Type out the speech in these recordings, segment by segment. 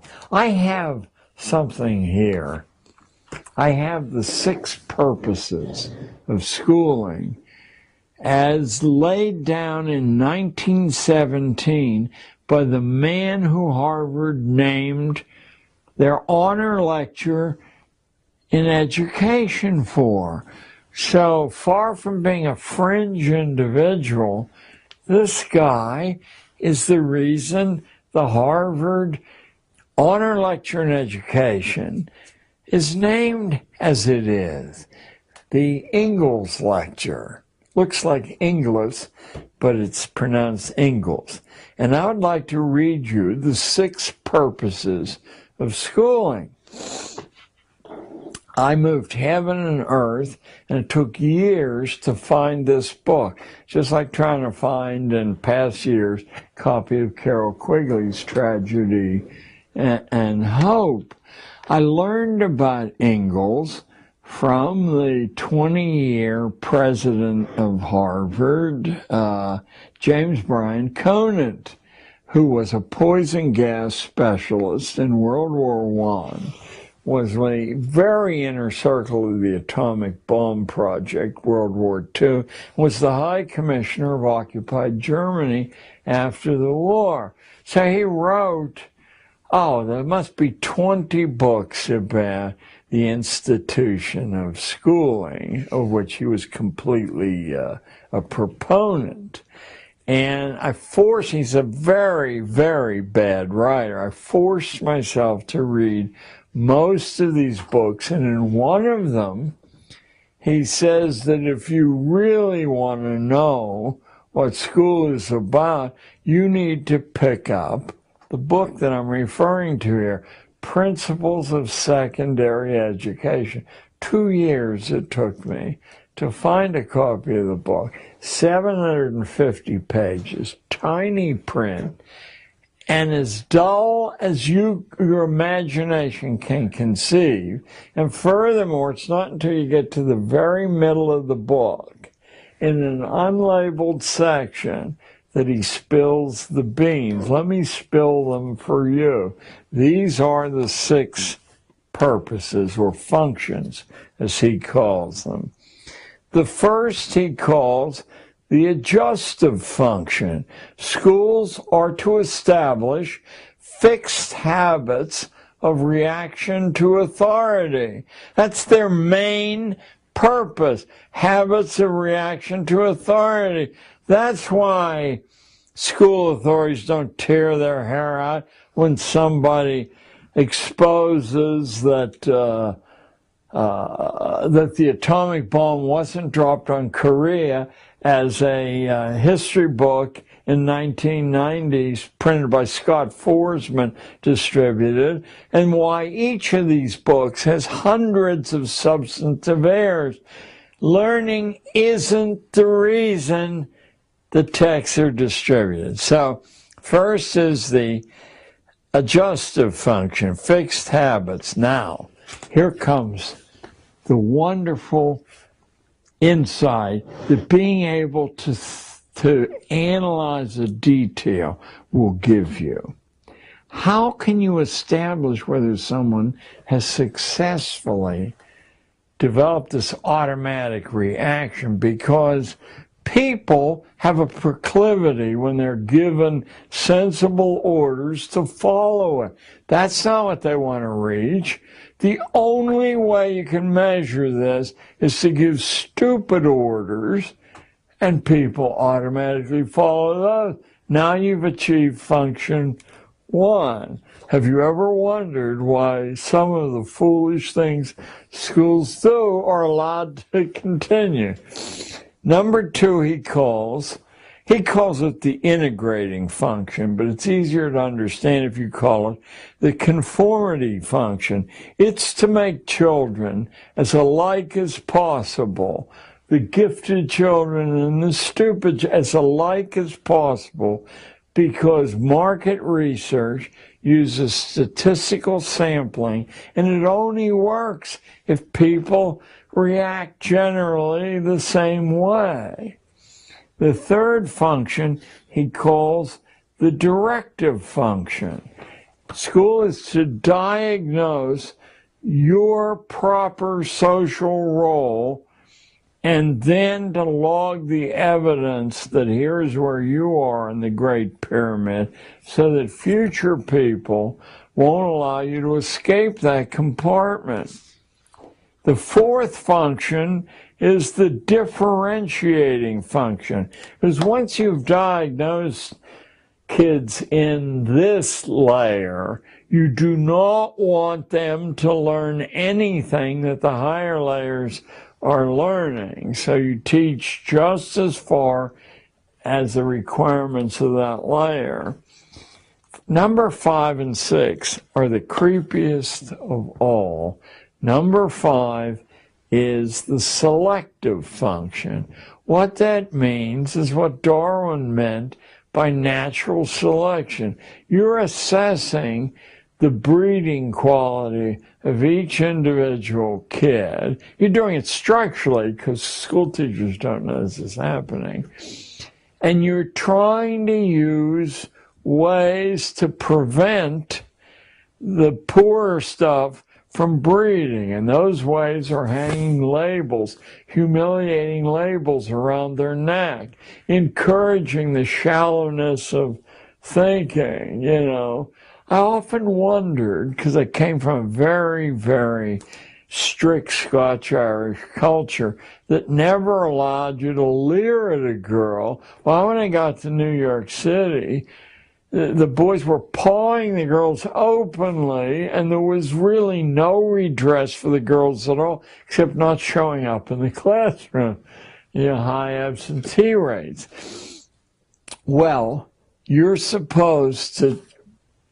schooling. I have something here. I have the 6 purposes of schooling as laid down in 1917 by the man who Harvard named their honor lecturer in education for. So far from being a fringe individual, this guy is the reason the Harvard honor lecture in education is named as it is, the Ingalls Lecture. Looks like Inglis, but it's pronounced Ingalls. And I would like to read you the 6 purposes of schooling. I moved heaven and earth, and it took years to find this book, just like trying to find, in past years, a copy of Carroll Quigley's Tragedy and Hope. I learned about Ingalls from the 20-year president of Harvard, James Bryan Conant, who was a poison gas specialist in World War I, was a very inner circle of the atomic bomb project, World War II, was the High Commissioner of occupied Germany after the war. So he wrote, there must be 20 books about the institution of schooling, of which he was completely a proponent. And he's a very, very bad writer. I forced myself to read most of these books, and in one of them, he says that if you really want to know what school is about, you need to pick up the book that I'm referring to here, Principles of Secondary Education. 2 years it took me to find a copy of the book, 750 pages, tiny print, and as dull as your imagination can conceive. And furthermore, it's not until you get to the very middle of the book, in an unlabeled section, that he spills the beans. Let me spill them for you. These are the 6 purposes, or functions, as he calls them. The first he calls the adjustive function. Schools are to establish fixed habits of reaction to authority. That's their main purpose, habits of reaction to authority. That's why school authorities don't tear their hair out when somebody exposes that the atomic bomb wasn't dropped on Korea, as a history book in 1990s printed by Scott Forsman distributed, and why each of these books has hundreds of substantive errors. Learning isn't the reason the texts are distributed. So first is the adjustive function, fixed habits. Now, here comes the wonderful insight that being able to analyze a detail will give you. How can you establish whether someone has successfully developed this automatic reaction? Because people have a proclivity, when they're given sensible orders, to follow it. That's not what they want to reach. The only way you can measure this is to give stupid orders, and people automatically follow those. Now you've achieved function 1. Have you ever wondered why some of the foolish things schools do are allowed to continue? Number 2, he calls it the integrating function, but it's easier to understand if you call it the conformity function. It's to make children as alike as possible, the gifted children and the stupid as alike as possible, because market research uses statistical sampling, and it only works if people react generally the same way. The third function he calls the directive function. School is to diagnose your proper social role and then to log the evidence that here's where you are in the Great Pyramid so that future people won't allow you to escape that compartment. The fourth function is the differentiating function. Because once you've diagnosed kids in this layer, you do not want them to learn anything that the higher layers are learning. So you teach just as far as the requirements of that layer. Number 5 and 6 are the creepiest of all. Number 5 is the selective function. What that means is what Darwin meant by natural selection. You're assessing the breeding quality of each individual kid. You're doing it structurally because school teachers don't know this is happening. And you're trying to use ways to prevent the poor stuff from breeding, and those ways are hanging labels, humiliating labels around their neck, encouraging the shallowness of thinking, you know. I often wondered, because I came from a very, very strict Scotch-Irish culture that never allowed you to leer at a girl. Well, when I got to New York City, the boys were pawing the girls openly, and there was really no redress for the girls at all, except not showing up in the classroom. You know, high absentee rates. Well, you're supposed to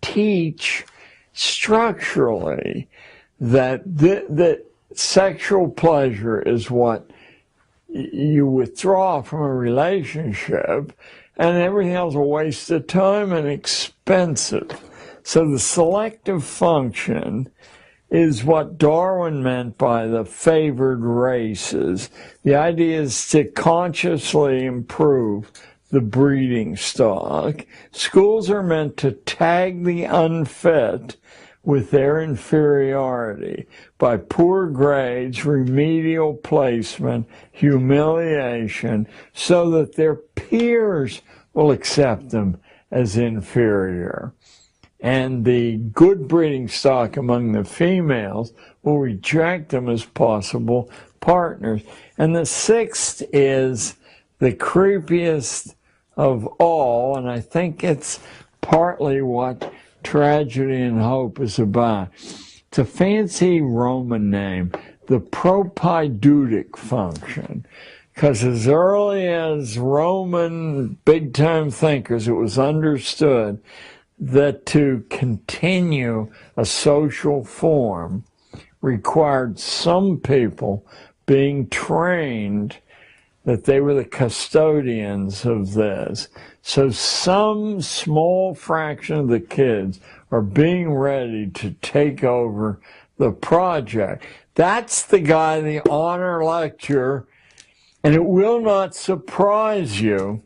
teach structurally that sexual pleasure is what you withdraw from a relationship, and everything else is a waste of time and expensive. So the selective function is what Darwin meant by the favored races. The idea is to consciously improve the breeding stock. Schools are meant to tag the unfit with their inferiority by poor grades, remedial placement, humiliation, so that their peers will accept them as inferior. And the good breeding stock among the females will reject them as possible partners. And the sixth is the creepiest of all, and I think it's partly what Tragedy and Hope is about. It's a fancy Roman name, the propaedeutic function, because as early as Roman big-time thinkers, it was understood that to continue a social form required some people being trained that they were the custodians of this. So some small fraction of the kids are being ready to take over the project. That's the guy, the honor lecturer, and it will not surprise you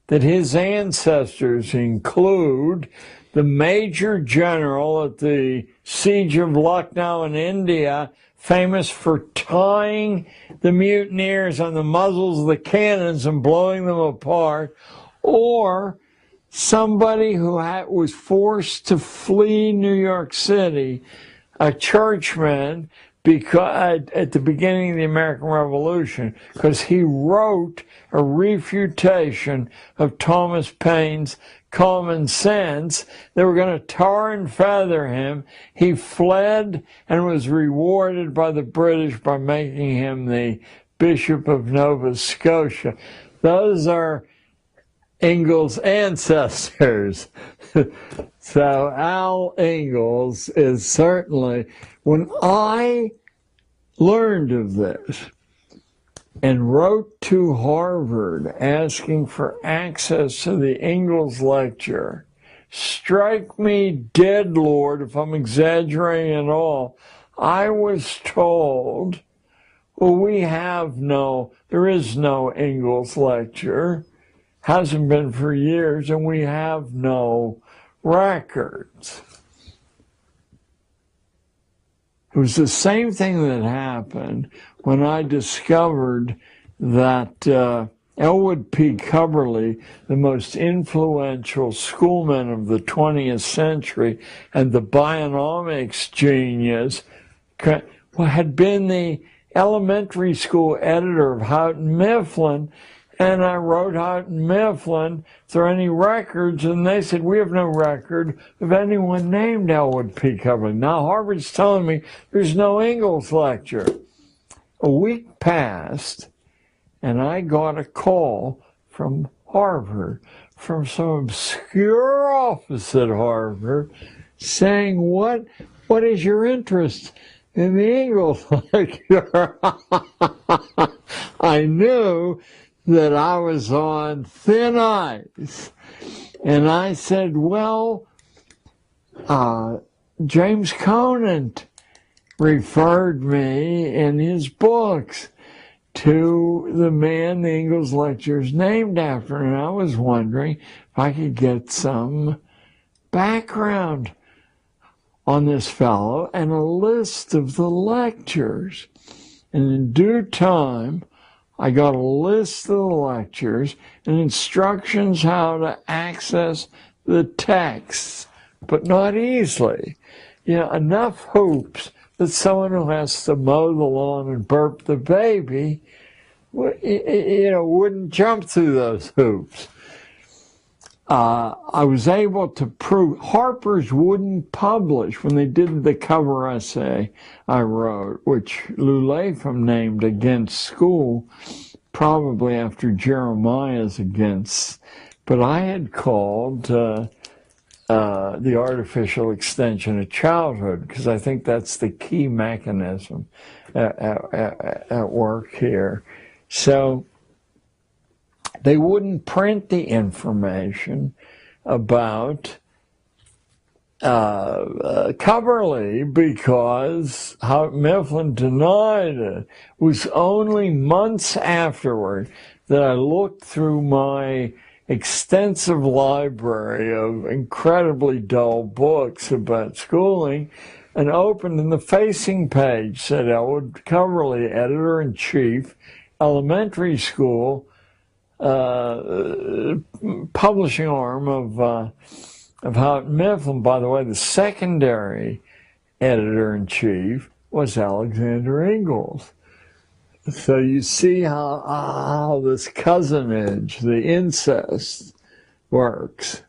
that his ancestors include the major general at the siege of Lucknow in India, famous for tying the mutineers on the muzzles of the cannons and blowing them apart, or somebody who was forced to flee New York City, a churchman, because at the beginning of the American Revolution, because he wrote a refutation of Thomas Paine's Common Sense. They were going to tar and feather him. He fled and was rewarded by the British by making him the Bishop of Nova Scotia. Those are Ingalls' ancestors. So Al Ingalls is certainly, when I learned of this and wrote to Harvard asking for access to the Ingalls lecture, strike me dead, Lord, if I'm exaggerating at all, I was told, well, there is no Ingalls lecture, hasn't been for years, and we have no records. It was the same thing that happened when I discovered that Elwood P. Cubberley, the most influential schoolman of the 20th century and the bionomics genius, had been the elementary school editor of Houghton Mifflin. And I wrote Houghton Mifflin, is there any records? And they said, we have no record of anyone named Elwood P. Cubberley. Now Harvard's telling me there's no Ingalls lecture. A week passed, and I got a call from Harvard, from some obscure office at Harvard, saying, what is your interest in the Ingalls lecture? I knew that I was on thin ice. And I said, well, James Conant referred me in his books to the man the Ingalls lecture is named after. And I was wondering if I could get some background on this fellow and a list of the lectures. And in due time, I got a list of the lectures and instructions how to access the texts, but not easily. You know, enough hoops that someone who has to mow the lawn and burp the baby, wouldn't jump through those hoops. I was able to prove Harper's wouldn't publish when they did the cover essay I wrote, which Lou Lapham named Against School, probably after Jeremiah's Against. But I had called the artificial extension of childhood, because I think that's the key mechanism at work here. So they wouldn't print the information about Cubberley because Houghton Mifflin denied it. It was only months afterward that I looked through my extensive library of incredibly dull books about schooling and opened, and the facing page said Elwood Cubberley, Editor-in-Chief, Elementary School, publishing arm of Houghton Mifflin. By the way, the secondary editor-in-chief was Alexander Ingalls. So you see how this cousinage, the incest, works.